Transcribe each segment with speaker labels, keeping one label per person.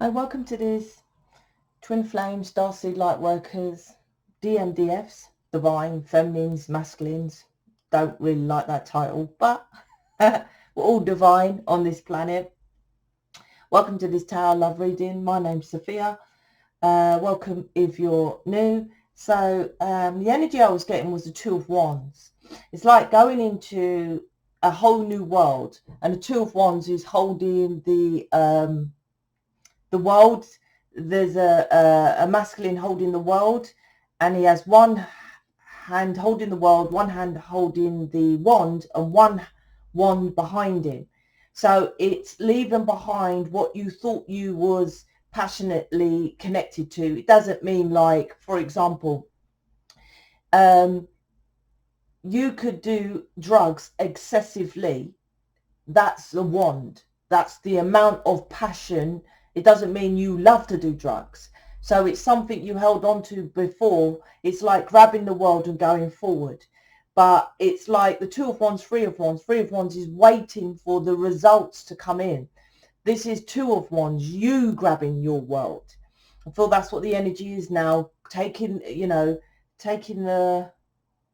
Speaker 1: Hi, welcome to this Twin Flame, Starseed, Lightworkers, DMDFs, Divine, Feminines, Masculines. Don't really like that title, but we're all divine on this planet. Welcome to this Tower Love reading. My name's Sophia. Welcome if you're new. So the energy I was getting was the Two of Wands. It's like going into a whole new world, and the Two of Wands is holding the world. There's a masculine holding the world, and he has one hand holding the world, one hand holding the wand, and one wand behind him. So it's leaving behind what you thought you was passionately connected to. It doesn't mean, like, for example, you could do drugs excessively. That's the wand. That's the amount of passion. It doesn't mean you love to do drugs. So it's something you held on to before. It's like grabbing the world and going forward. But it's like the Two of Wands, Three of Wands. Three of Wands is waiting for the results to come in. This is Two of Wands, you grabbing your world. I feel that's what the energy is now. Taking the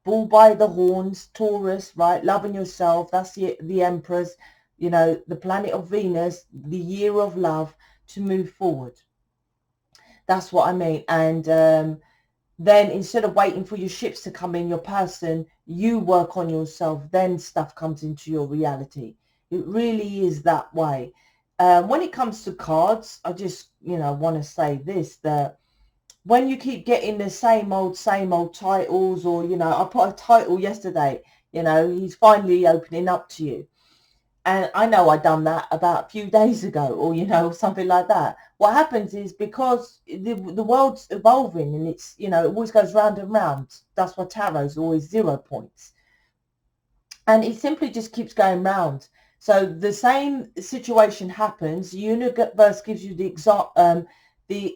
Speaker 1: bull by the horns, Taurus, right? Loving yourself. That's the Empress, the planet of Venus, the year of love, to move forward. That's what I mean. And then instead of waiting for your ships to come in, your person, you work on yourself, then stuff comes into your reality. It really is that way. When it comes to cards, I just, want to say this, that when you keep getting the same old titles, or, I put a title yesterday, he's finally opening up to you. And I know I done that about a few days ago, or, something like that. What happens is, because the world's evolving, and it's, it always goes round and round. That's why tarot's always 0 points. And it simply just keeps going round. So the same situation happens. The universe gives you the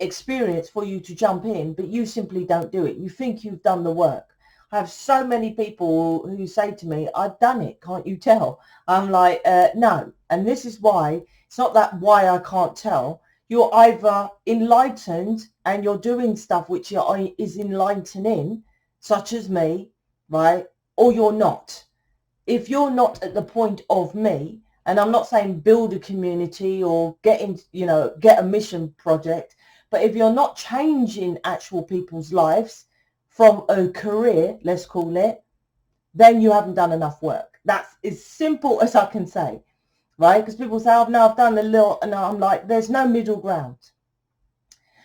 Speaker 1: experience for you to jump in, but you simply don't do it. You think you've done the work. I have so many people who say to me, I've done it, can't you tell? I'm like, no. And this is why. It's not that why I can't tell. You're either enlightened and you're doing stuff which is enlightening, such as me, right? Or you're not. If you're not at the point of me, and I'm not saying build a community or get a mission project, but if you're not changing actual people's lives from a career, let's call it, then you haven't done enough work. That's as simple as I can say, right? Because people say, oh, no, I've done a little, and I'm like, there's no middle ground.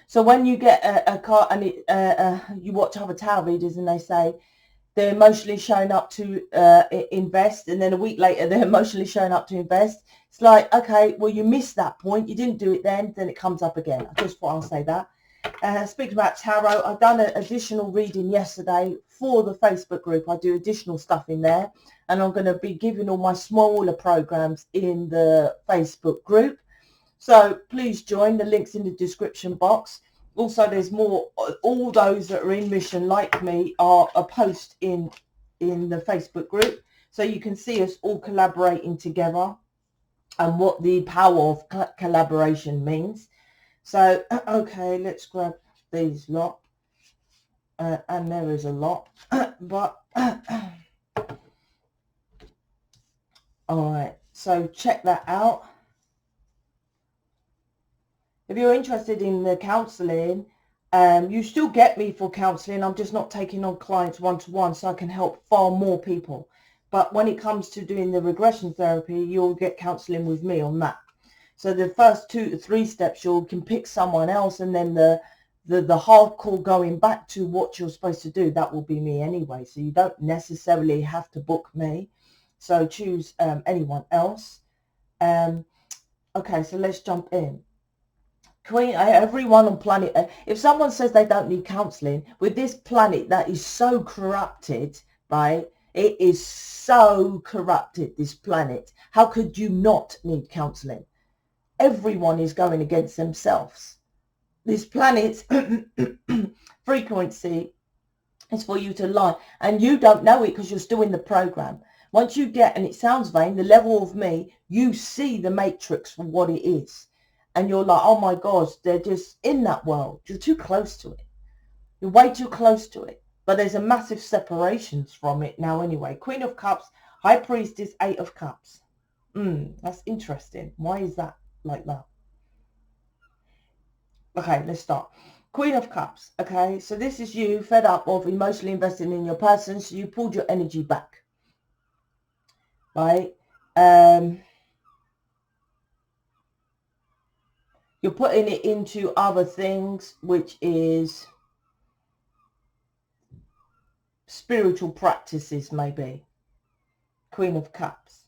Speaker 1: So when you get a card and you watch other tarot readers and they say they're emotionally showing up to invest, and then a week later they're emotionally showing up to invest, it's like, okay, well, you missed that point. You didn't do it then it comes up again. I just thought I'll say that. Speaking about tarot, I've done an additional reading yesterday for the Facebook group. I do additional stuff in there, and I'm going to be giving all my smaller programs in the Facebook group. So please join. The link's in the description box. Also, there's more. All those that are in mission like me are a post in the Facebook group, so you can see us all collaborating together and what the power of collaboration means. So, okay, let's grab these lot. And there is a lot. But, all right, so check that out. If you're interested in the counselling, you still get me for counselling. I'm just not taking on clients one-to-one, so I can help far more people. But when it comes to doing the regression therapy, you'll get counselling with me on that. So the first 2 to 3 steps, you can pick someone else, and then the hardcore going back to what you're supposed to do, that will be me anyway. So you don't necessarily have to book me. So choose anyone else. Okay, so let's jump in. Queen, everyone on planet, if someone says they don't need counselling, with this planet that is so corrupted, right? It is so corrupted, this planet. How could you not need counselling? Everyone is going against themselves. This planet's frequency is for you to lie, and you don't know it because you're still in the program. Once you get, and it sounds vain, the level of me, you see the matrix for what it is. and you're like, oh my gosh, they're just in that world. You're too close to it. You're way too close to it. But there's a massive separations from it now anyway. Queen of Cups, High Priestess, Eight of Cups. That's interesting. Why is that like that? Okay, let's start. Queen of Cups. Okay, so this is you fed up of emotionally investing in your person, so you pulled your energy back. Right? You're putting it into other things, which is spiritual practices, maybe. Queen of Cups.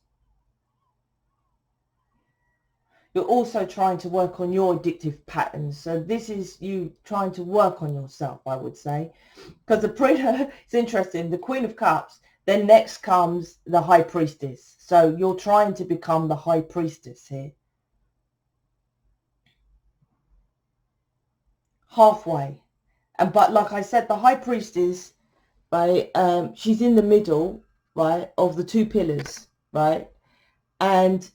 Speaker 1: You're also trying to work on your addictive patterns. So this is you trying to work on yourself, I would say. Because it's interesting, the Queen of Cups, then next comes the High Priestess. So you're trying to become the High Priestess here. Halfway. But like I said, the High Priestess, right, she's in the middle, right, of the two pillars, right? And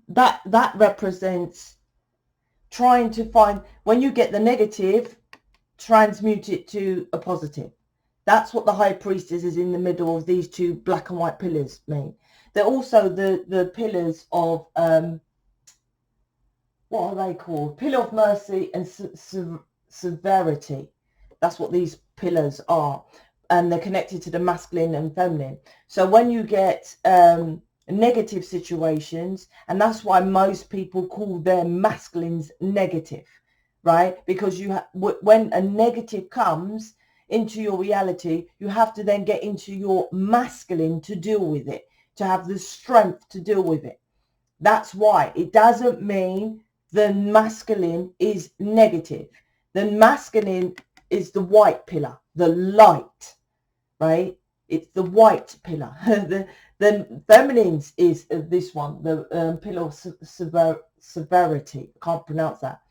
Speaker 1: that represents trying to find, when you get the negative, transmute it to a positive. That's what the High Priestess is in the middle of these two black and white pillars mean. They're also the pillars of, what are they called? Pillar of mercy and severity. That's what these pillars are. And they're connected to the masculine and feminine. So when you get negative situations, and that's why most people call their masculines negative, right? Because when a negative comes into your reality, you have to then get into your masculine to deal with it, to have the strength to deal with it. That's why it doesn't mean the masculine is negative. The masculine is the white pillar, the light, right? It's the white pillar. the feminines is this one, the pillar of severity. I can't pronounce that.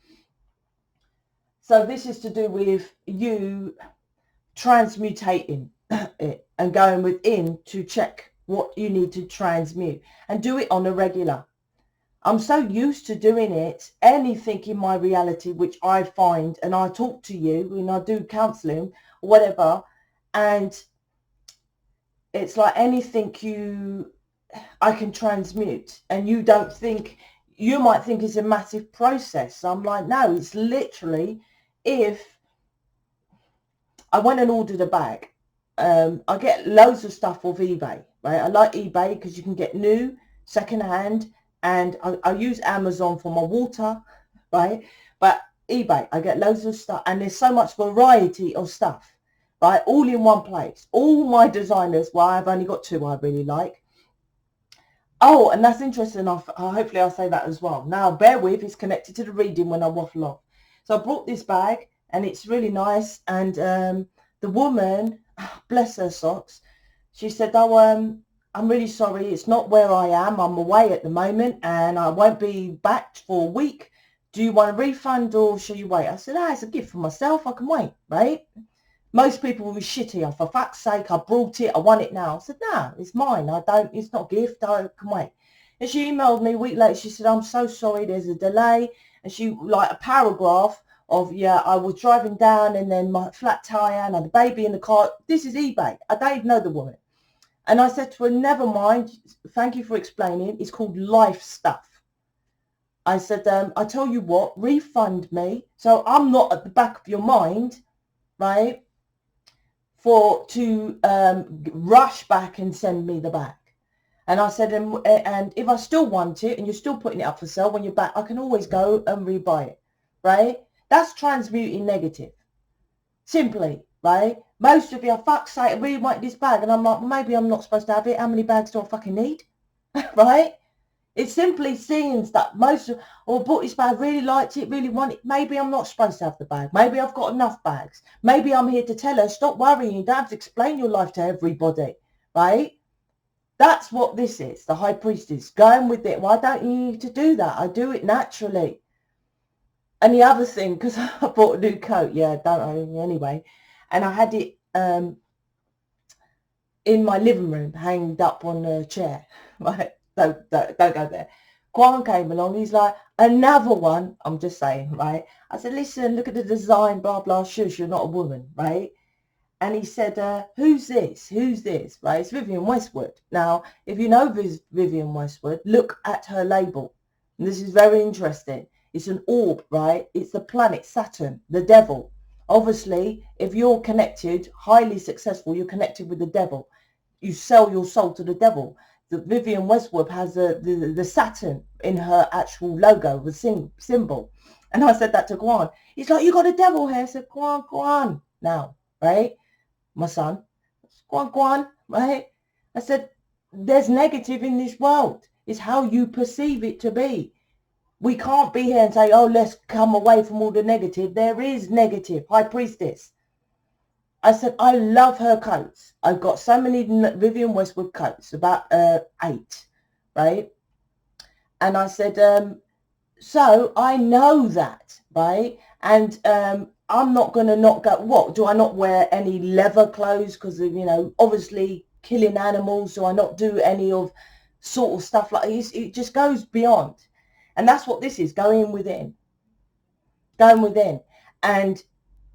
Speaker 1: So this is to do with you transmutating it and going within to check what you need to transmute and do it on a regular. I'm so used to doing it, anything in my reality, which I find, and I talk to you and I do counseling or whatever, and it's like anything I can transmute, and you don't think, you might think it's a massive process. So I'm like, no, it's literally, if I went and ordered a bag, I get loads of stuff off eBay, right? I like eBay because you can get new, secondhand, and I use Amazon for my water, right? But eBay, I get loads of stuff, and there's so much variety of stuff, right? All in one place. All my designers, well, I've only got two I really like. Oh, and that's interesting enough. Hopefully I'll say that as well. Now, bear with, it's connected to the reading when I waffle off. So I brought this bag, and it's really nice. And the woman, bless her socks, she said, oh, I'm really sorry. It's not where I am. I'm away at the moment, and I won't be back for a week. Do you want a refund, or should you wait? I said, it's a gift for myself. I can wait, right? Most people will be shitty. Oh, for fuck's sake, I brought it. I want it now. I said, no, it's mine. It's not a gift. I can wait. And she emailed me a week later. She said, I'm so sorry. There's a delay. And she, like a paragraph of, yeah, I was driving down, and then my flat tire, and I had a baby in the car. This is eBay. I don't even know the woman. And I said to her, never mind. Thank you for explaining. It's called life stuff. I said, I tell you what, refund me. So I'm not at the back of your mind, right? To rush back and send me the bag. And I said, and if I still want it and you're still putting it up for sale when you're back, I can always go and rebuy it, right? That's transmuting negative. Simply, right? Most of you are, fuck's sake, I really want this bag. And I'm like, well, maybe I'm not supposed to have it. How many bags do I fucking need? Right? It's simply seeing that bought this bag, really liked it, really want it. Maybe I'm not supposed to have the bag. Maybe I've got enough bags. Maybe I'm here to tell her, stop worrying. You don't have to explain your life to everybody, right? That's what this is, the High Priestess. Going with it. Why don't you need to do that? I do it naturally. And the other thing, because I bought a new coat, anyway, and I had it in my living room, hanged up on a chair, right? Don't go there. Guan came along. He's like, another one. I'm just saying, right? I said, listen, look at the design, blah, blah, shush, you're not a woman, right? And he said, who's this? Who's this? Right? It's Vivienne Westwood. Now, if you know Vivienne Westwood, look at her label. And this is very interesting. It's an orb, right? It's the planet Saturn, the devil. Obviously, if you're connected, highly successful, you're connected with the devil. You sell your soul to the devil. The Vivienne Westwood has the Saturn in her actual logo, the symbol. And I said that to Guan. He's like, you got a devil here. I said, Guan, now, right? My son, Guan, right? I said, there's negative in this world. It's how you perceive it to be. We can't be here and say, oh, let's come away from all the negative. There is negative. High Priestess. I said, I love her coats. I've got so many Vivienne Westwood coats, about 8, right? And I said, so I know that, right? And I'm not going to not go, what, do I not wear any leather clothes because of, you know, obviously killing animals? Do I not do any of sort of stuff like this? It just goes beyond. And that's what this is, going within and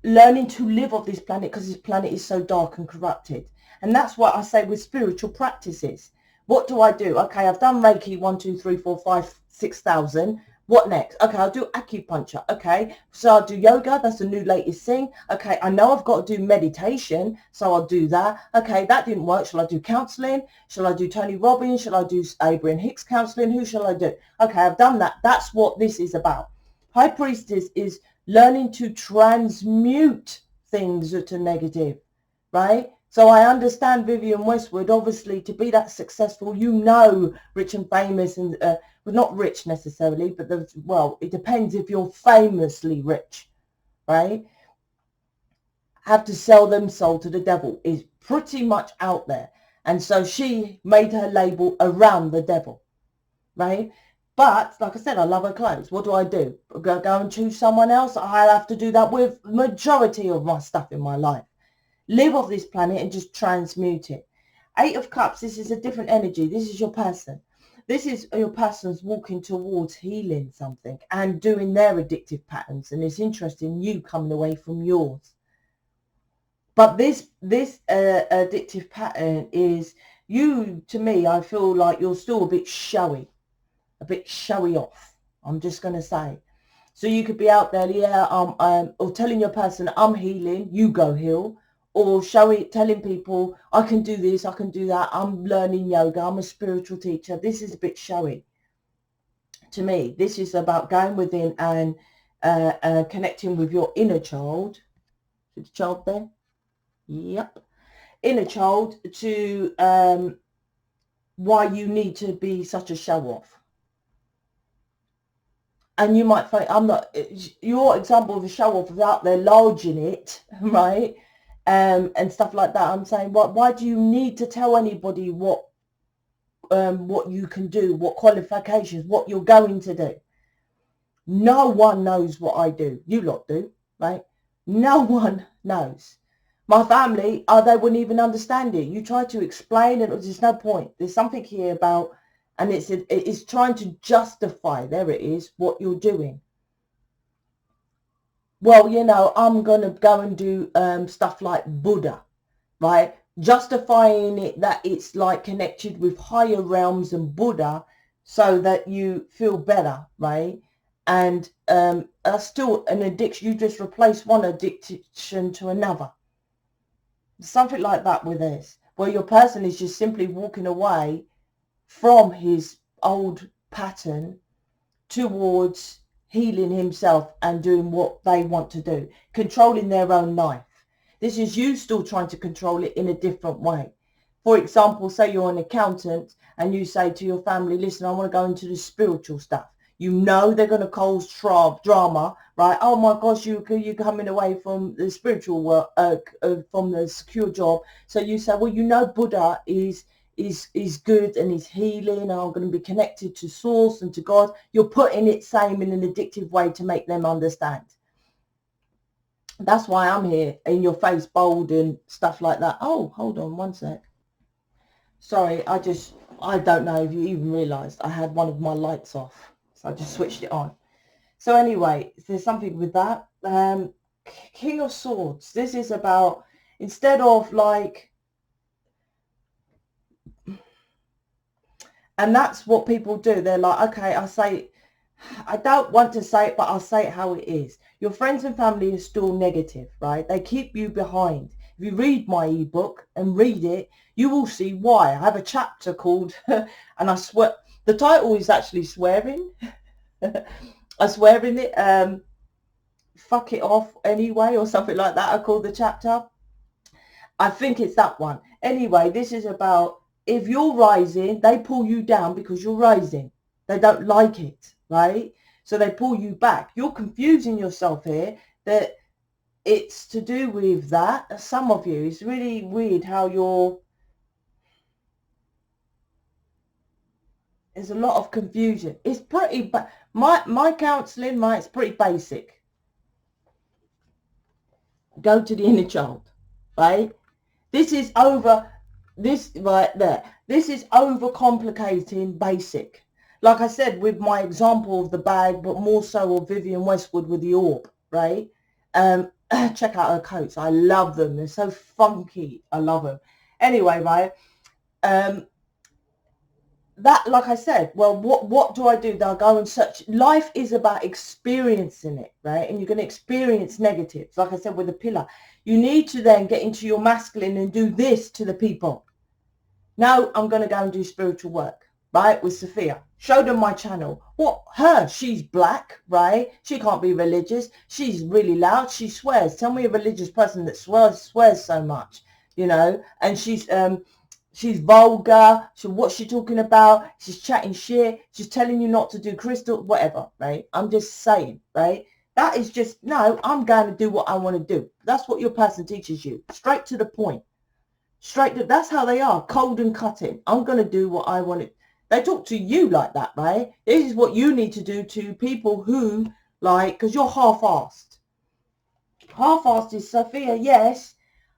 Speaker 1: learning to live off this planet, because this planet is so dark and corrupted. And that's what I say with spiritual practices. What do I do? Okay, I've done Reiki 1, 2, 3, 4, 5, 6,000. What next? Okay, I'll do acupuncture. Okay, so I'll do yoga. That's the new latest thing. Okay, I know I've got to do meditation, so I'll do that. Okay, that didn't work. Shall I do counseling? Shall I do Tony Robbins? Shall I do Abraham Hicks counseling? Who shall I do? Okay, I've done that. That's what this is about. High Priestess is learning to transmute things that are negative, right? So I understand Vivienne Westwood, obviously, to be that successful, you know, rich and famous, and well, not rich necessarily, but well, it depends if you're famously rich, right? Have to sell them soul to the devil is pretty much out there. And so she made her label around the devil, right? But like I said, I love her clothes. What do? Go and choose someone else? I'll have to do that with majority of my stuff in my life. Live off this planet and just transmute it. 8 of Cups, this is a different energy. This is your person. This is your person's walking towards healing something and doing their addictive patterns. And it's interesting, you coming away from yours. But this addictive pattern is, you, to me, I feel like you're still a bit showy off. I'm just going to say. So you could be out there, yeah, or telling your person, I'm healing, you go heal. Or telling people, I can do this, I can do that, I'm learning yoga, I'm a spiritual teacher. This is a bit showy to me. This is about going within and connecting with your inner child. Is the child there? Yep. Inner child, to why you need to be such a show-off. And you might think, I'm not, your example of a show-off is out there larging it, right? And stuff like that. I'm saying, why do you need to tell anybody what you can do, what qualifications, what you're going to do? No one knows what I do. You lot do, right? No one knows. My family, they wouldn't even understand it. You try to explain it, there's no point. There's something here about, and it's trying to justify, there it is, what you're doing. Well, you know, I'm going to go and do stuff like Buddha, right? Justifying it that it's like connected with higher realms and Buddha so that you feel better, right? And still an addiction. You just replace one addiction to another. Something like that with this, where your person is just simply walking away from his old pattern towards healing himself and doing what they want to do, controlling their own life. This is you still trying to control it in a different way. For example, say you're an accountant and you say to your family, listen, I want to go into the spiritual stuff. You know they're going to cause drama, right? Oh my gosh, you're coming away from the spiritual work, from the secure job. So you say, well, you know, Buddha is good and is healing, and I'm going to be connected to source and to God. You're putting it same in an addictive way to make them understand. That's why I'm here, in your face, bold and stuff like that. Oh, hold on one sec. Sorry, I just I don't know if you even realised I had one of my lights off, so I just switched it on. So anyway, there's something with that. King of Swords. This is about, instead of like, and that's what people do. They're like, okay, I don't want to say it, but I'll say it how it is. Your friends and family is still negative, right? They keep you behind. If you read my ebook and read it, you will see why. I have a chapter called, and I swear, the title is actually swearing. I swear in it, fuck it off anyway, or something like that. I call the chapter. I think it's that one. Anyway, this is about, if you're rising, they pull you down because you're rising. They don't like it, right? So they pull you back. You're confusing yourself here that it's to do with that. Some of you, it's really weird how there's a lot of confusion. It's pretty, my counselling, it's pretty basic. Go to the inner child, right? This is right there. This is overcomplicating basic. Like I said, with my example of the bag, but more so of Vivienne Westwood with the orb, right? Check out her coats. I love them. They're so funky. I love them. Anyway, right? That, like I said, well, what do? They'll go and search. Life is about experiencing it, right? And you're going to experience negatives. Like I said, with the pillar, you need to then get into your masculine and do this to the people. Now I'm going to go and do spiritual work, right? With Sophia. Show them my channel. She's black, right? She can't be religious. She's really loud. She swears. Tell me a religious person that swears so much, you know, and she's vulgar. What's she talking about? She's chatting shit. She's telling you not to do crystal, whatever, right? I'm just saying, right? That is just, no, I'm going to do what I want to do. That's what your person teaches you. Straight to the point. That's how they are, cold and cutting. I'm going to do what I want to. They talk to you like that, right? This is what you need to do to people who, like, because you're half-assed. Half-assed is, Sophia, yes,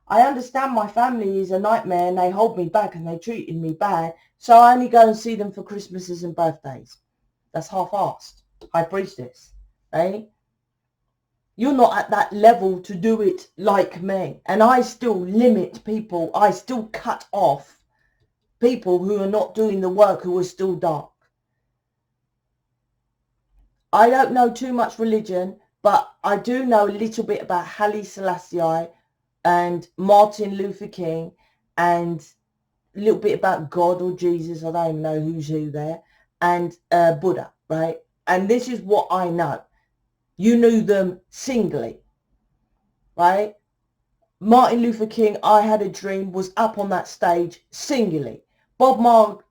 Speaker 1: I understand my family is a nightmare and they hold me back and they treated me bad, so I only go and see them for Christmases and birthdays. That's half-assed. High Priestess, right? You're not at that level to do it like me. And I still limit people. I still cut off people who are not doing the work, who are still dark. I don't know too much religion, but I do know a little bit about Haile Selassie and Martin Luther King and a little bit about God or Jesus. I don't even know who's who there. And Buddha, right? And this is what I know. You knew them singly, right? Martin Luther King, I Had a Dream, was up on that stage singly. Bob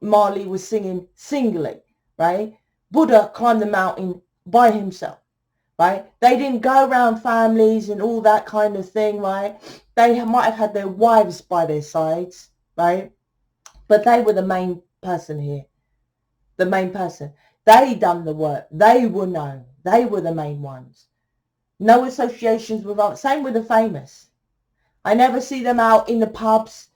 Speaker 1: Marley was singing singly, right? Buddha climbed the mountain by himself, right? They didn't go around families and all that kind of thing, right? They might have had their wives by their sides, right? But they were the main person here, the main person. They done the work. They were known. They were the main ones. No associations with others. Same with the famous. I never see them out in the pubs,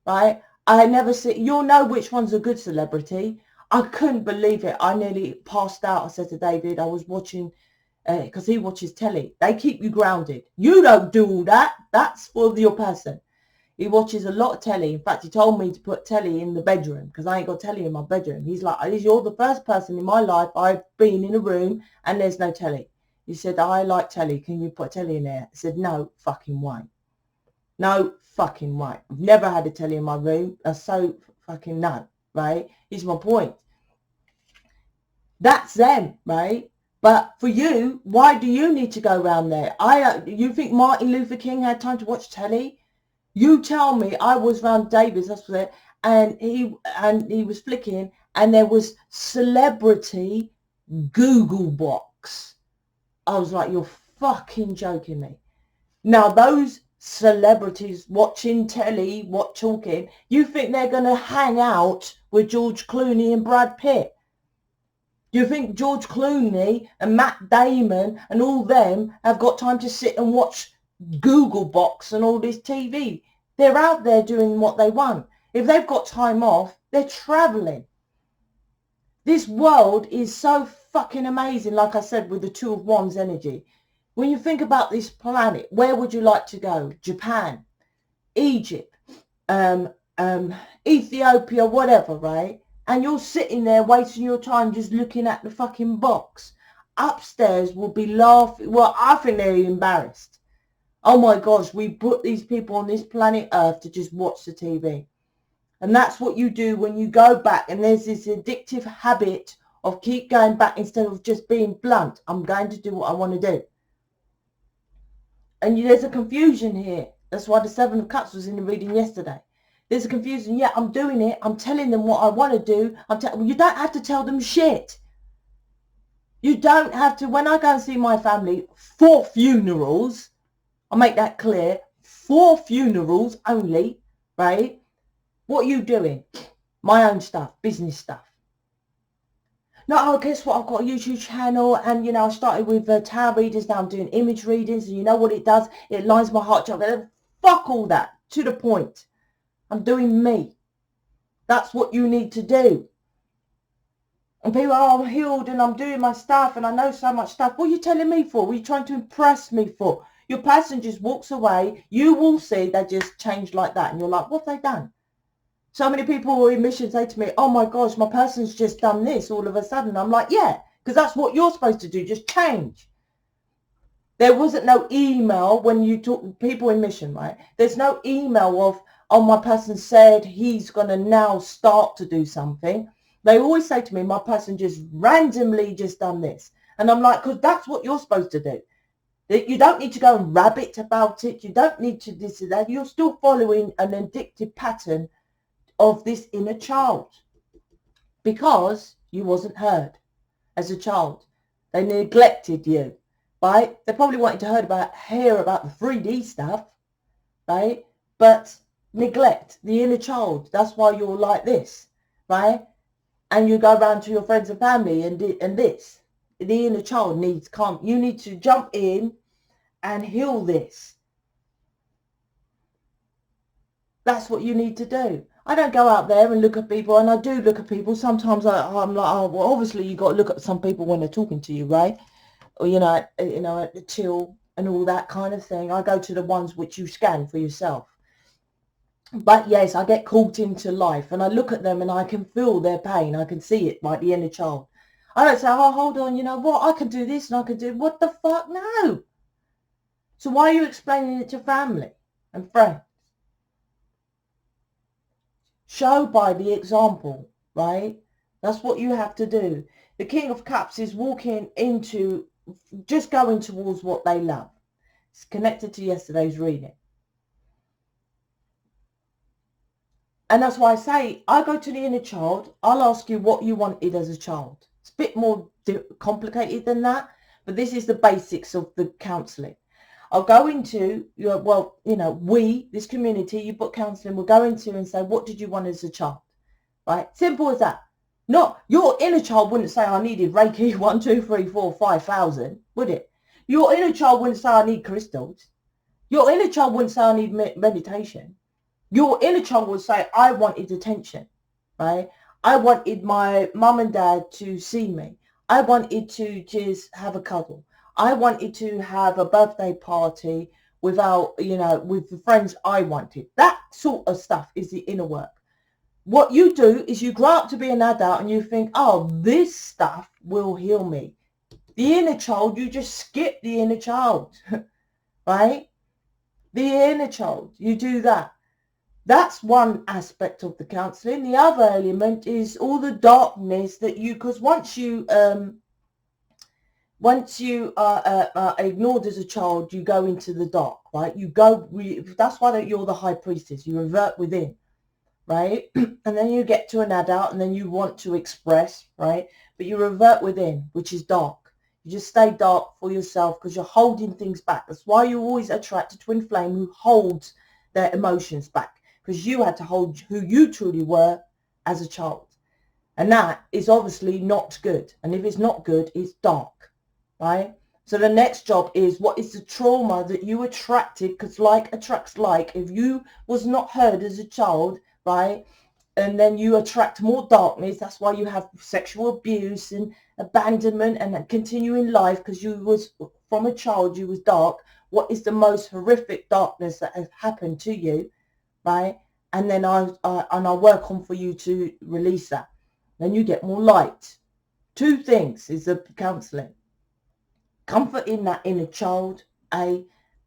Speaker 1: right? I never see, you'll know which one's a good celebrity. I couldn't believe it. I nearly passed out. I said to David, I was watching, because he watches telly. They keep you grounded. You don't do all that. That's for your person. He watches a lot of telly. In fact, he told me to put telly in the bedroom because I ain't got telly in my bedroom. He's like, you're the first person in my life I've been in a room and there's no telly. He said, I like telly. Can you put telly in there? I said, no fucking way. No fucking way. I've never had a telly in my room. That's so fucking no, right? Here's my point. That's them, right? But for you, why do you need to go around there? You think Martin Luther King had time to watch telly? You tell me. I was around David's, that's what it, and he was flicking, and there was celebrity Google box. I was like, you're fucking joking me. Now those celebrities watching telly, talking, you think they're going to hang out with George Clooney and Brad Pitt? You think George Clooney and Matt Damon and all them have got time to sit and watch Google Box and all this TV? They're out there doing what they want. If they've got time off, They're traveling. This world is so fucking amazing, like I said, with the Two of Wands energy. When you think about this planet, where would you like to go? Japan, Egypt, Ethiopia, whatever, right? And you're sitting there wasting your time just looking at the fucking box. Upstairs will be laughing. Well, I think they're embarrassed. Oh my gosh, we put these people on this planet Earth to just watch the TV. And that's what you do when you go back. And there's this addictive habit of keep going back instead of just being blunt. I'm going to do what I want to do. And there's a confusion here. That's why the Seven of Cups was in the reading yesterday. There's a confusion. Yeah, I'm doing it. I'm telling them what I want to do. You don't have to tell them shit. You don't have to. When I go and see my family, 4 funerals, I'll make that clear. 4 funerals only, right? What are you doing? My own stuff, business stuff. No, guess what? I've got a YouTube channel, and you know, I started with tarot readers. Now I'm doing image readings, and you know what it does? It lines my heart chakra. Fuck all that. To the point. I'm doing me. That's what you need to do. And people, oh, I'm healed and I'm doing my stuff and I know so much stuff. What are you telling me for? What are you trying to impress me for? Your person just walks away. You will see they just changed like that. And you're like, what have they done? So many people in mission say to me, oh my gosh, my person's just done this all of a sudden. I'm like, yeah, because that's what you're supposed to do. Just change. There wasn't no email when you talk to people in mission, right? There's no email of, oh, my person said he's going to now start to do something. They always say to me, my person just randomly just done this. And I'm like, because that's what you're supposed to do. You don't need to go and rabbit about it. You don't need to this and that. You're still following an addictive pattern of this inner child because you wasn't heard as a child. They neglected you, right? They probably wanted to hear about the 3D stuff, right? But neglect the inner child. That's why you're like this, right? And you go around to your friends and family and this. The inner child needs calm. You need to jump in and heal this. That's what you need to do. I don't go out there and look at people, and I do look at people. Sometimes I'm like, oh, well, obviously you got to look at some people when they're talking to you, right? Or, you know, at the till and all that kind of thing. I go to the ones which you scan for yourself. But yes, I get caught into life and I look at them and I can feel their pain. I can see it, like the inner child. I don't say, oh, hold on, you know what? I can do this and I can do, what the fuck? No. So why are you explaining it to family and friends? Show by the example, right? That's what you have to do. The King of Cups is walking into, just going towards what they love. It's connected to yesterday's reading. And that's why I say, I go to the inner child. I'll ask you what you wanted as a child. It's a bit more complicated than that, but this is the basics of the counselling. I'll go into, this community, you book counselling, we'll go into and say, what did you want as a child? Right? Simple as that. Not, your inner child wouldn't say, I needed Reiki 1, 2, 3, 4, 5,000, would it? Your inner child wouldn't say, I need crystals. Your inner child wouldn't say, I need meditation. Your inner child would say, I wanted attention, right? I wanted my mum and dad to see me. I wanted to just have a cuddle. I wanted to have a birthday party without, with the friends I wanted. That sort of stuff is the inner work. What you do is you grow up to be an adult and you think, oh, this stuff will heal me. The inner child, you just skip the inner child, right? The inner child, you do that. That's one aspect of the counselling. The other element is all the darkness that because once you are ignored as a child, you go into the dark, right? That's why you're the high priestess. You revert within, right? And then you get to an adult and then you want to express, right? But you revert within, which is dark. You just stay dark for yourself because you're holding things back. That's why you always attract a twin flame who holds their emotions back. Because you had to hold who you truly were as a child. And that is obviously not good. And if it's not good, it's dark, right? So the next job is, what is the trauma that you attracted? Because like attracts like. If you was not heard as a child, right, and then you attract more darkness. That's why you have sexual abuse and abandonment and continuing life, because you was, from a child, you was dark. What is the most horrific darkness that has happened to you, right? And then I work on for you to release that. Then you get more light. 2 things is the counselling. Comfort in that inner child,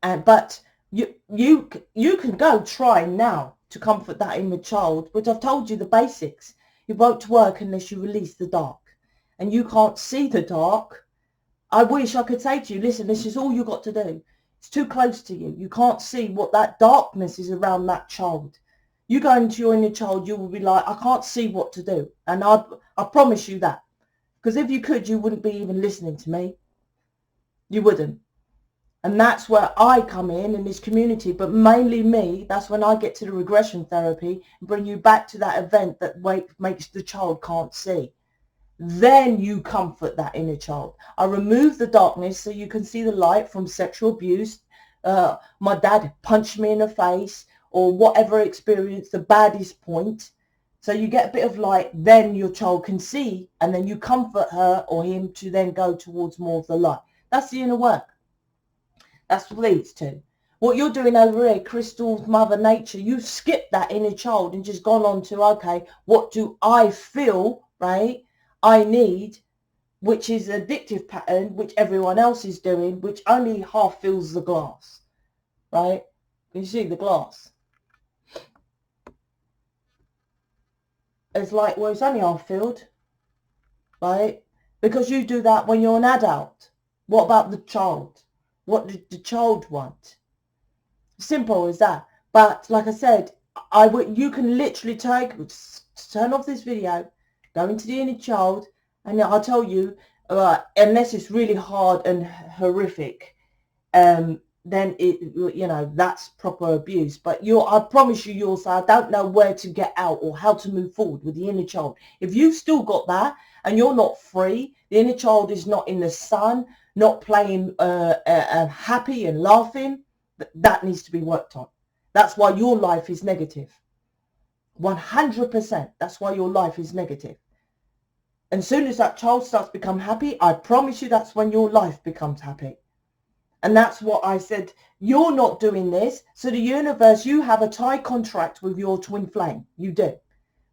Speaker 1: but you can go try now to comfort that inner child, which I've told you the basics. It won't work unless you release the dark, and you can't see the dark. I wish I could say to you, listen, this is all you got to do. It's too close to you. You can't see what that darkness is around that child. You go into your inner child, you will be like, I can't see what to do. And I promise you that. Because if you could, you wouldn't be even listening to me. You wouldn't. And that's where I come in this community, but mainly me. That's when I get to the regression therapy and bring you back to that event that makes the child can't see. Then you comfort that inner child. I remove the darkness so you can see the light from sexual abuse. My dad punched me in the face, or whatever experience, the baddest point. So you get a bit of light, then your child can see, and then you comfort her or him to then go towards more of the light. That's the inner work. That's what it leads to. What you're doing over here, Crystal's Mother Nature, you've skipped that inner child and just gone on to, okay, what do I feel, right, I need, which is an addictive pattern, which everyone else is doing, which only half fills the glass, right? Can you see the glass? It's like, well, it's only half filled, right? Because you do that when you're an adult. What about the child? What did the child want? Simple as that. But like I said, you can literally turn off this video, go into the inner child, and I'll tell you, unless it's really hard and horrific, then that's proper abuse. But I promise you'll say, I don't know where to get out or how to move forward with the inner child. If you've still got that and you're not free, the inner child is not in the sun, not playing happy and laughing, that needs to be worked on. That's why your life is negative. 100%. That's why your life is negative. And as soon as that child starts to become happy, I promise you that's when your life becomes happy. And that's what I said. You're not doing this. So the universe, you have a tie contract with your twin flame. You do.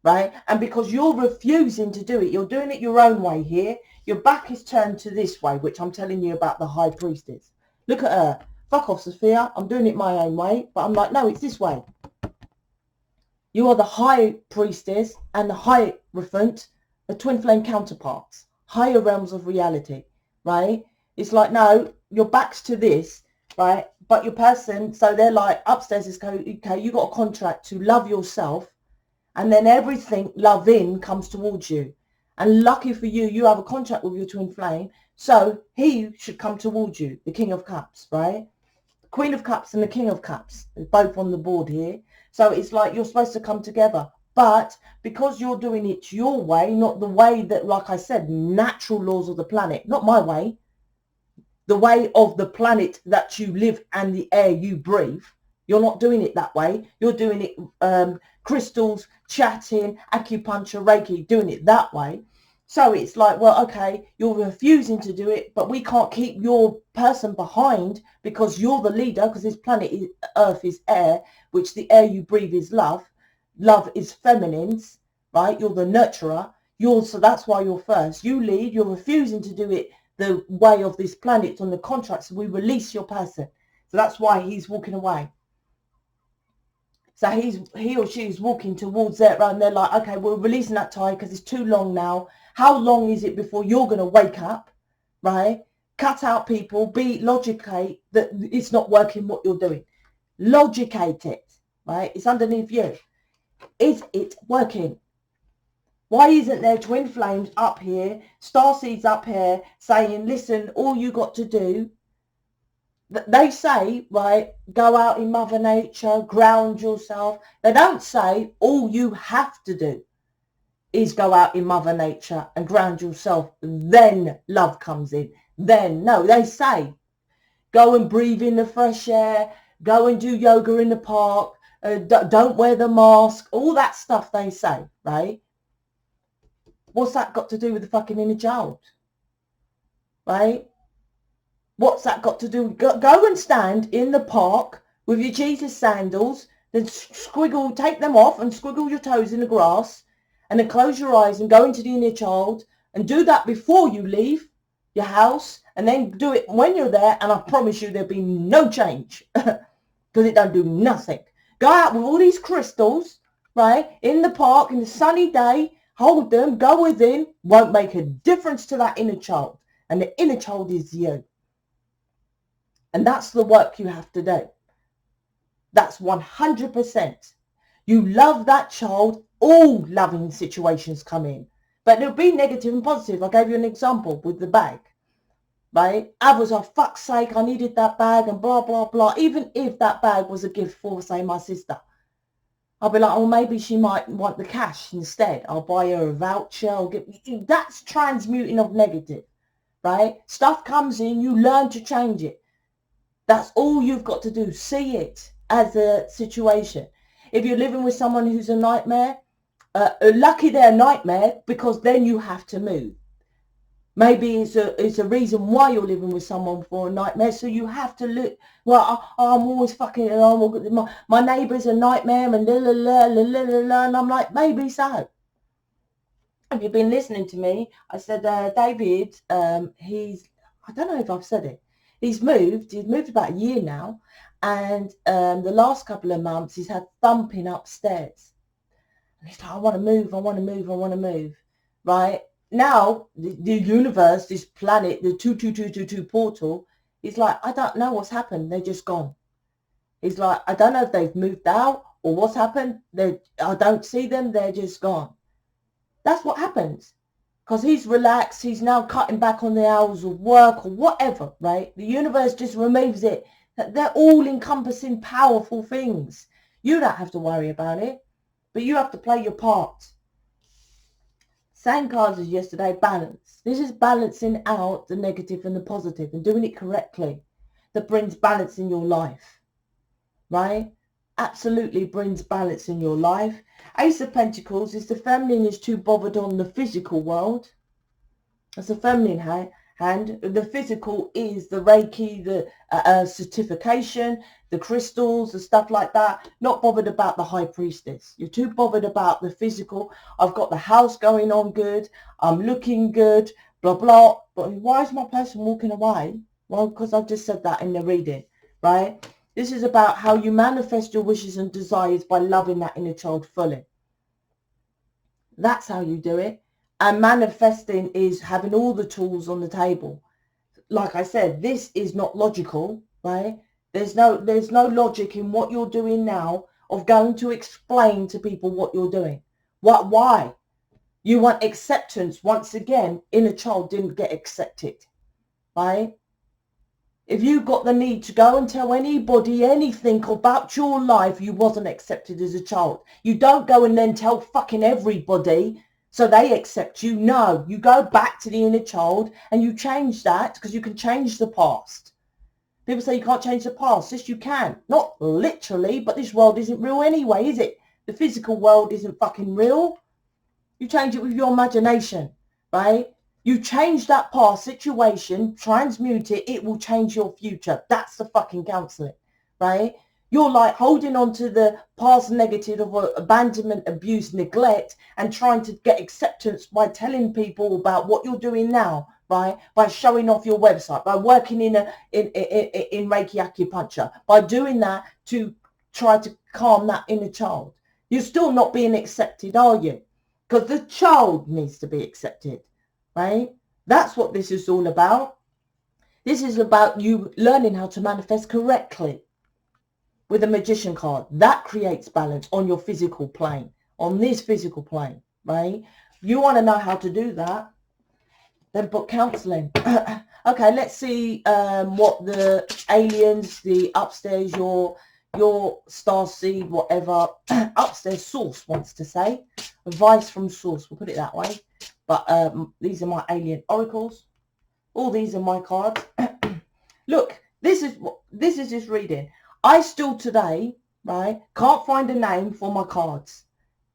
Speaker 1: Right? And because you're refusing to do it, you're doing it your own way here. Your back is turned to this way, which I'm telling you about the High Priestess. Look at her. Fuck off, Sophia. I'm doing it my own way. But I'm like, no, it's this way. You are the High Priestess and the Hierophant, the twin flame counterparts. Higher realms of reality. Right? It's like, no, your back's to this, right? But your person, so they're like, upstairs is, okay, you got a contract to love yourself, and then everything loving comes towards you. And lucky for you, you have a contract with your twin flame, so he should come towards you, the King of Cups, right? The Queen of Cups and the King of Cups, they're both on the board here. So it's like you're supposed to come together. But because you're doing it your way, not the way that, like I said, natural laws of the planet, not my way, the way of the planet that you live and the air you breathe. You're not doing it that way. You're doing it crystals, chatting, acupuncture, Reiki, doing it that way. So it's like, well, okay, you're refusing to do it, but we can't keep your person behind because you're the leader, because this planet Earth is air, which the air you breathe is love. Love is feminines, right? You're the nurturer. So that's why you're first. You lead. You're refusing to do it the way of this planet on the contract, so we release your person. So that's why he's walking away. So he or she is walking towards that, and they're like, okay, we're releasing that tie because it's too long now. How long is it before you're going to wake up, right? Cut out people, logicate that it's not working what you're doing. Logicate it, right? It's underneath you. Is it working? Why isn't there twin flames up here, starseeds up here, saying, listen, all you got to do, they say, right, go out in Mother Nature, ground yourself. They don't say all you have to do is go out in Mother Nature and ground yourself, then love comes in. Then, no, they say, go and breathe in the fresh air, go and do yoga in the park, don't wear the mask, all that stuff they say, right? What's that got to do with the fucking inner child, right? What's that got to do? Go and stand in the park with your Jesus sandals, then take them off and squiggle your toes in the grass, and then close your eyes and go into the inner child, and do that before you leave your house, and then do it when you're there, and I promise you there'll be no change, because it don't do nothing. Go out with all these crystals, right, in the park, in the sunny day, hold them, go within, won't make a difference to that inner child, and the inner child is you. And that's the work you have to do. That's 100%. You love that child. All loving situations come in. But there'll be negative and positive. I gave you an example with the bag. Right? I was, oh, fuck's sake, I needed that bag and blah, blah, blah. Even if that bag was a gift for, say, my sister. I'll be like, oh, maybe she might want the cash instead. I'll buy her a voucher. That's transmuting of negative. Right? Stuff comes in. You learn to change it. That's all you've got to do. See it as a situation. If you're living with someone who's a nightmare, lucky they're a nightmare, because then you have to move. Maybe it's a reason why you're living with someone for a nightmare. So you have to look, well, I'm always fucking, my neighbour's a nightmare and and I'm like, maybe so. Have you been listening to me? I said, David, I don't know if I've said it. He's moved about a year now, and the last couple of months he's had thumping upstairs. And he's like, I want to move. Right? Now, the universe, this planet, the 22222 portal, he's like, I don't know what's happened. They're just gone. He's like, I don't know if they've moved out or what's happened. I don't see them. They're just gone. That's what happens. Because he's relaxed, he's now cutting back on the hours of work or whatever, right? The universe just removes it. They're all encompassing powerful things. You don't have to worry about it, but you have to play your part. Same cards as yesterday, balance. This is balancing out the negative and the positive and doing it correctly. That brings balance in your life, right? Absolutely brings balance in your life. Ace of Pentacles is the feminine is too bothered on the physical world. That's the feminine hand. The physical is the Reiki, the certification, the crystals, the stuff like that. Not bothered about the High Priestess. You're too bothered about the physical. I've got the house going on good. I'm looking good. Blah, blah. But why is my person walking away? Well, because I've just said that in the reading, right? This is about how you manifest your wishes and desires by loving that inner child fully. That's how you do it. And manifesting is having all the tools on the table. Like I said, this is not logical, right? There's no logic in what you're doing now of going to explain to people what you're doing. Why? You want acceptance. Once again, inner child didn't get accepted, right? If you got the need to go and tell anybody anything about your life, you wasn't accepted as a child. You don't go and then tell fucking everybody so they accept you. No, you go back to the inner child and you change that, because you can change the past. People say you can't change the past. Yes, you can. Not literally, but this world isn't real anyway, is it? The physical world isn't fucking real. You change it with your imagination, right? You change that past situation, transmute it, it will change your future. That's the fucking counselling, right? You're like holding on to the past negative of abandonment, abuse, neglect, and trying to get acceptance by telling people about what you're doing now, right? By showing off your website, by working in Reiki acupuncture, by doing that to try to calm that inner child. You're still not being accepted, are you? Because the child needs to be accepted, right? That's what this is all about. This is about you learning how to manifest correctly with a magician card. That creates balance on your physical plane, on this physical plane, right? You want to know how to do that, then book counselling. Okay, let's see what the aliens, the upstairs, your starseed, whatever, upstairs source wants to say. Advice from source, we'll put it that way. But these are my alien oracles. All these are my cards. Look, this is this reading. I still today right? Can't find a name for my cards.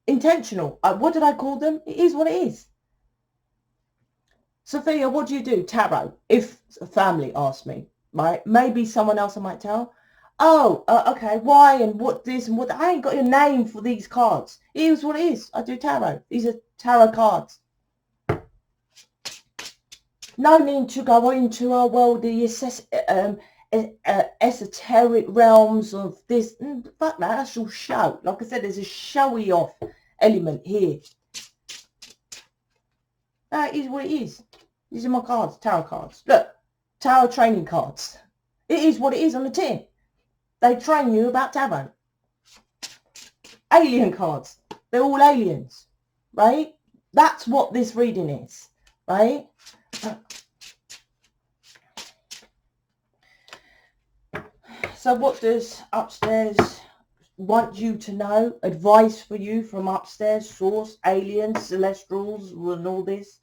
Speaker 1: Intentional. What did I call them? It is what it is. Sophia, what do you do? Tarot. If a family asks me, right? Maybe someone else I might tell. Oh, okay. Why and what this and what? I ain't got your name for these cards. It is what it is. I do tarot. These are tarot cards. No need to go into our worldly esoteric realms of this. Fuck that. That's all show. Like I said, there's a showy off element here. That is what it is. These are my cards, tarot cards. Look, tarot training cards. It is what it is on the tin. They train you about tarot. Alien cards. They're all aliens, right? That's what this reading is, right? So what does upstairs want you to know? Advice for you from upstairs, source, aliens, celestials, and all this.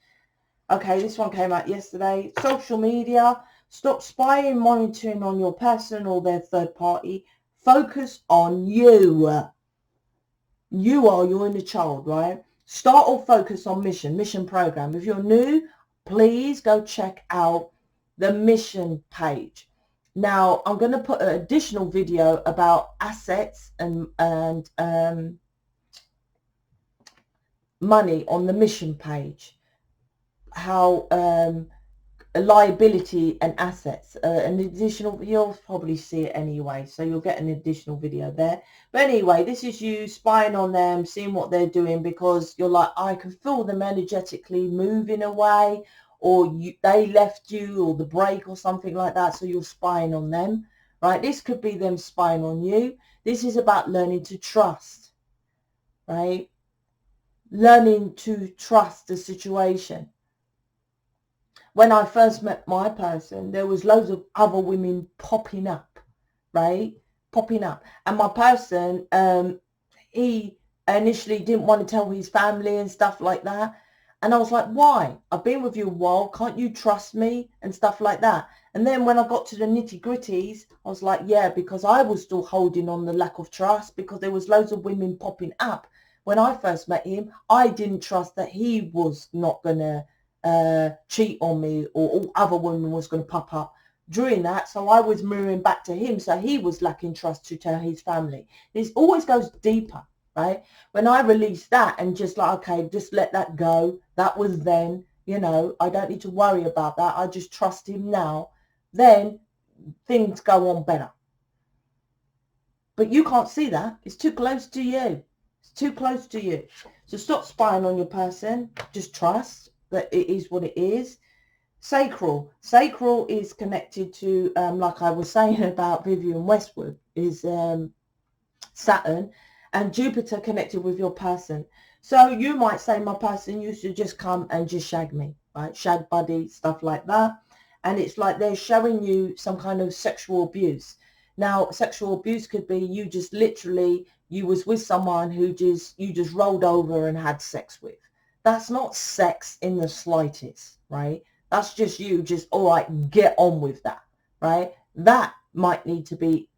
Speaker 1: Okay, this one came out yesterday. Social media. Stop spying, monitoring on your person or their third party. Focus on you. You're inner child, right? Start or focus on mission program. If you're new, please go check out the mission page. Now, I'm going to put an additional video about assets and money on the mission page. How liability and assets, an additional, you'll probably see it anyway, so you'll get an additional video there. But anyway, this is you spying on them, seeing what they're doing, because you're like, I can feel them energetically moving away, or they left you, or the break or something like that, so you're spying on them, right? This could be them spying on you. This is about learning to trust, right? Learning to trust the situation. When I first met my person, there was loads of other women popping up, right? Popping up. And my person, he initially didn't want to tell his family and stuff like that. And I was like, why? I've been with you a while. Can't you trust me? And stuff like that. And then when I got to the nitty gritties, I was like, yeah, because I was still holding on the lack of trust, because there was loads of women popping up. When I first met him, I didn't trust that he was not going to cheat on me, or all other women was going to pop up during that. So I was mirroring back to him, so he was lacking trust to tell his family. This always goes deeper, right? When I released that and just like, okay, just let that go, that was then, you know, I don't need to worry about that, I just trust him now, then things go on better. But you can't see that. It's too close to you. It's too close to you. So stop spying on your person. Just trust that it is what it is. Sacral. Sacral is connected to, like I was saying about Vivian Westwood, is Saturn, and Jupiter connected with your person. So you might say, my person used to just come and just shag me, right? Shag buddy, stuff like that. And it's like they're showing you some kind of sexual abuse. Now, sexual abuse could be you just literally, you was with someone who you just rolled over and had sex with. That's not sex in the slightest, right? That's just you just, all right, get on with that, right? That might need to be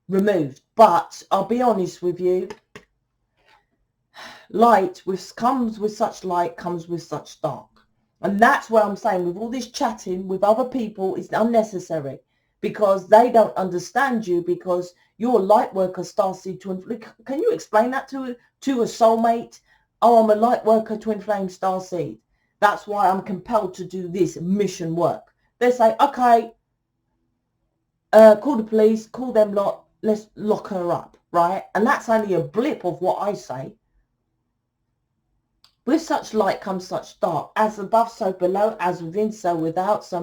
Speaker 1: removed. But I'll be honest with you, light comes with such light, comes with such dark. And that's what I'm saying, with all this chatting with other people is unnecessary, because they don't understand you, because you're a light worker, starseed, twin flame. Can you explain that to a soulmate? Oh, I'm a light worker, twin flame, starseed. That's why I'm compelled to do this mission work. They say, okay, call the police, call them lot, let's lock her up, right? And that's only a blip of what I say. With such light comes such dark. As above, so below. As within, so without. So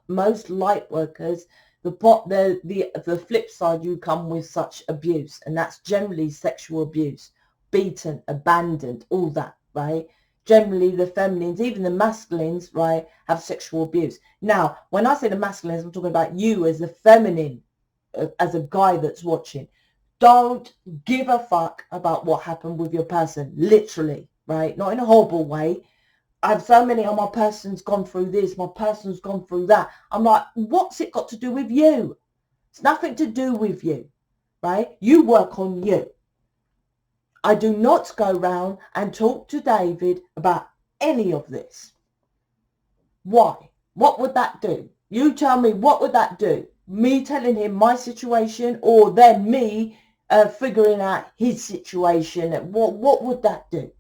Speaker 1: most light workers, the flip side, you come with such abuse, and that's generally sexual abuse, beaten, abandoned, all that, right? Generally, the feminines, even the masculines, right, have sexual abuse. Now, when I say the masculines, I'm talking about you as a feminine, as a guy that's watching. Don't give a fuck about what happened with your person, literally, right? Not in a horrible way. I have so many, oh, my person's gone through this, my person's gone through that. I'm like, what's it got to do with you? It's nothing to do with you, right? You work on you. I do not go round and talk to David about any of this. Why? What would that do? You tell me, what would that do? Me telling him my situation, or then me figuring out his situation? What would that do?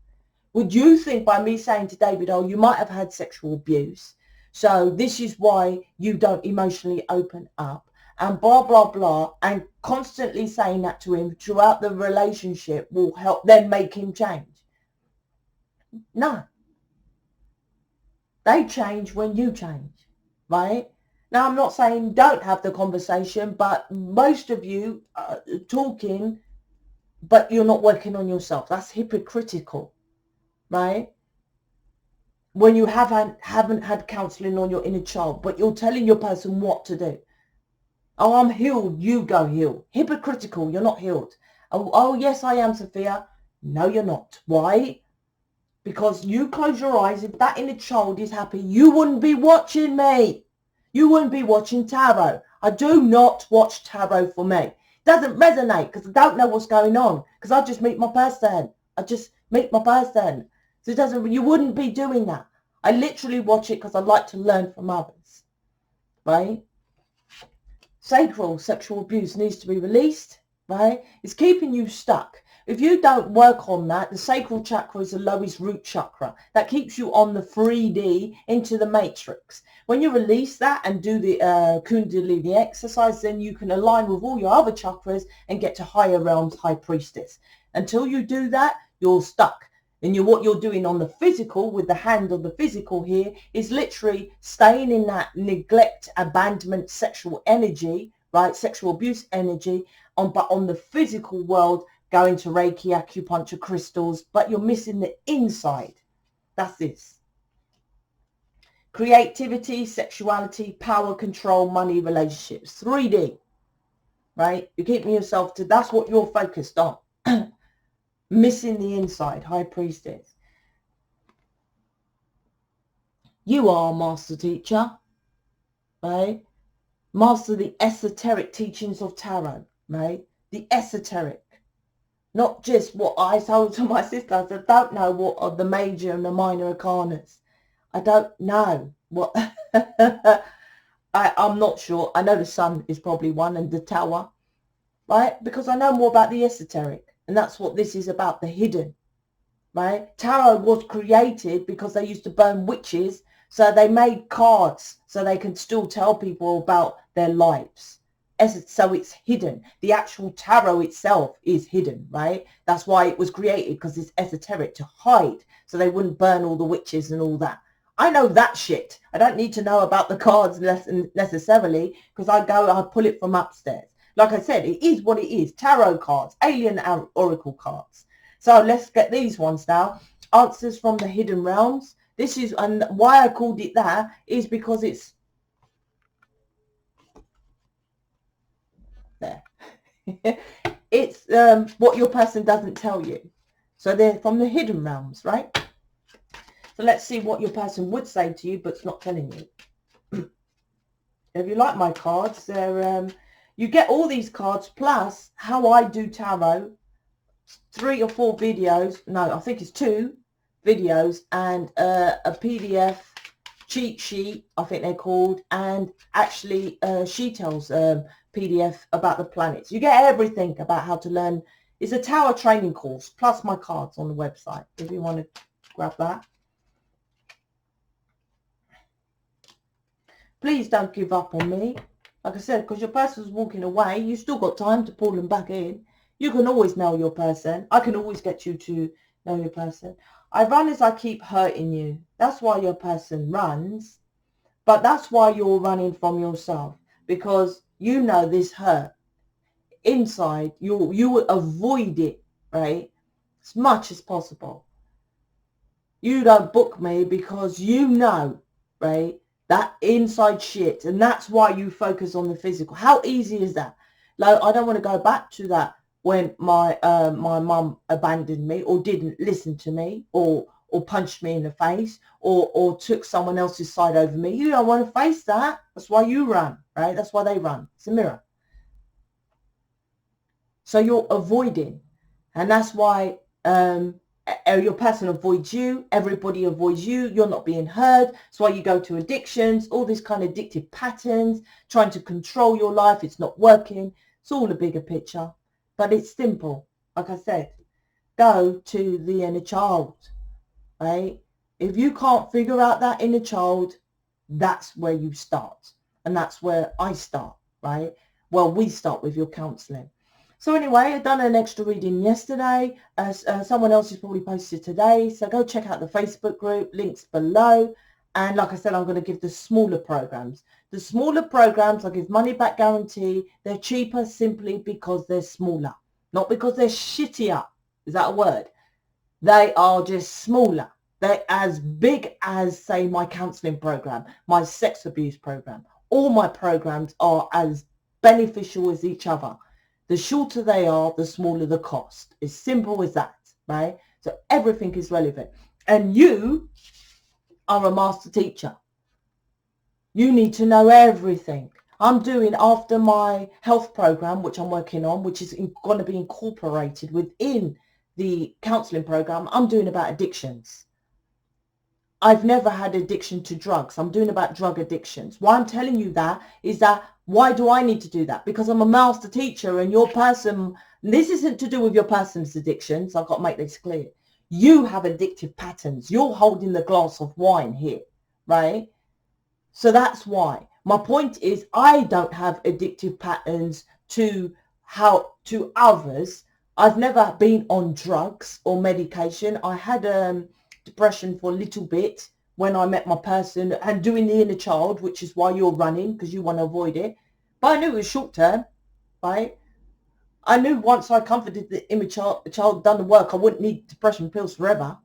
Speaker 1: Would you think by me saying to David, oh, you might have had sexual abuse, so this is why you don't emotionally open up, and blah, blah, blah, and constantly saying that to him throughout the relationship will help then make him change? No. They change when you change, right? Now, I'm not saying don't have the conversation, but most of you are talking, but you're not working on yourself. That's hypocritical, right? When you haven't had counselling on your inner child, but you're telling your person what to do. Oh, I'm healed. You go heal. Hypocritical. You're not healed. Oh, yes, I am, Sophia. No, you're not. Why? Because you close your eyes. If that inner child is happy, you wouldn't be watching me. You wouldn't be watching tarot. I do not watch tarot for me. It doesn't resonate because I don't know what's going on, because I just meet my person. I just meet my person. So it doesn't, you wouldn't be doing that. I literally watch it because I like to learn from others, right? Sacral sexual abuse needs to be released, right? It's keeping you stuck. If you don't work on that, the sacral chakra is the lowest root chakra. That keeps you on the 3D into the matrix. When you release that and do the Kundalini exercise, then you can align with all your other chakras and get to higher realms, high priestess. Until you do that, you're stuck. And what you're doing on the physical, with the hand on the physical here, is literally staying in that neglect, abandonment, sexual energy, right? Sexual abuse energy, but on the physical world, going to Reiki, acupuncture, crystals, but you're missing the inside. That's this. Creativity, sexuality, power, control, money, relationships. 3D, right? You're keeping yourself to, that's what you're focused on. Missing the inside, high priestess. You are master teacher, right? Master the esoteric teachings of tarot, right? The esoteric. Not just what I told to my sister. I don't know what are the major and the minor arcanas. I don't know what. I'm not sure. I know the sun is probably one, and the tower, right? Because I know more about the esoteric. And that's what this is about, the hidden, right? Tarot was created because they used to burn witches. So they made cards so they can still tell people about their lives. So it's hidden. The actual tarot itself is hidden, right? That's why it was created, because it's esoteric, to hide, so they wouldn't burn all the witches and all that. I know that shit. I don't need to know about the cards necessarily, because I pull it from upstairs. Like I said, it is what it is. Tarot cards, alien oracle cards. So let's get these ones now. Answers from the hidden realms. This is, and why I called it that is because it's there. It's what your person doesn't tell you. So they're from the hidden realms, right? So let's see what your person would say to you, but it's not telling you. If you like my cards, they're you get all these cards plus how I do tarot, 3 or 4 videos. No, I think it's 2 videos and a PDF cheat sheet, I think they're called, and actually she tells PDF about the planets. You get everything about how to learn. It's a tarot training course plus my cards on the website if you want to grab that. Please don't give up on me. Like I said, because your person's walking away, you still got time to pull them back in. You can always know your person. I can always get you to know your person. I run as I keep hurting you. That's why your person runs. But that's why you're running from yourself. Because you know this hurt. Inside, you will avoid it, right? As much as possible. You don't book me because you know, right? That inside shit. And that's why you focus on the physical. How easy is that? Like, I don't want to go back to that when my mum abandoned me or didn't listen to me or punched me in the face or took someone else's side over me. You don't want to face that. That's why you run, right? That's why they run. It's a mirror. So you're avoiding. And that's why your person avoids you. Everybody avoids you. You're not being heard. That's why you go to addictions, all these kind of addictive patterns, trying to control your life. It's not working. It's all a bigger picture. But it's simple. Like I said, go to the inner child, right? If you can't figure out that inner child, that's where you start. And that's where I start, right? Well, we start with your counselling. So anyway, I've done an extra reading yesterday. Someone else has probably posted today. So go check out the Facebook group, links below. And like I said, I'm going to give the smaller programs. The smaller programs, I give money back guarantee. They're cheaper simply because they're smaller, not because they're shittier. Is that a word? They are just smaller. They're as big as, say, my counselling program, my sex abuse program. All my programs are as beneficial as each other. The shorter they are, the smaller the cost. As simple as that, right? So everything is relevant. And you are a master teacher. You need to know everything. I'm doing, after my health program, which I'm working on, which is going to be incorporated within the counselling program, I'm doing about addictions. I've never had addiction to drugs. I'm doing about drug addictions. Why I'm telling you that is that, why do I need to do that? Because I'm a master teacher, and your person, this isn't to do with your person's addictions. I've got to make this clear. You have addictive patterns. You're holding the glass of wine here, right? So that's why. My point is, I don't have addictive patterns to others. I've never been on drugs or medication. I had depression for a little bit when I met my person and doing the inner child, which is why you're running, because you want to avoid it. But I knew it was short term, right? I knew once I comforted the inner child, done the work, I wouldn't need depression pills forever.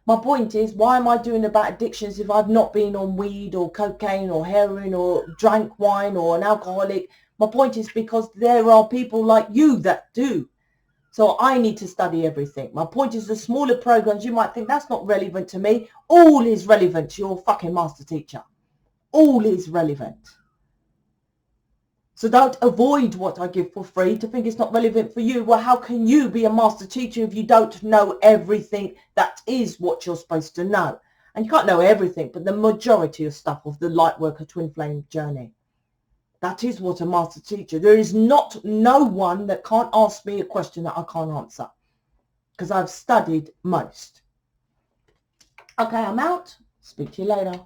Speaker 1: My point is, why am I doing about addictions if I've not been on weed or cocaine or heroin or drank wine or an alcoholic? My point is because there are people like you that do. So I need to study everything. My point is, the smaller programs, you might think that's not relevant to me. All is relevant to your fucking master teacher. All is relevant. So don't avoid what I give for free to think it's not relevant for you. Well, how can you be a master teacher if you don't know everything that is what you're supposed to know? And you can't know everything, but the majority of stuff of the Lightworker Twin Flame journey. That is what a master teacher. There is no one that can't ask me a question that I can't answer, because I've studied most. Okay, I'm out. Speak to you later.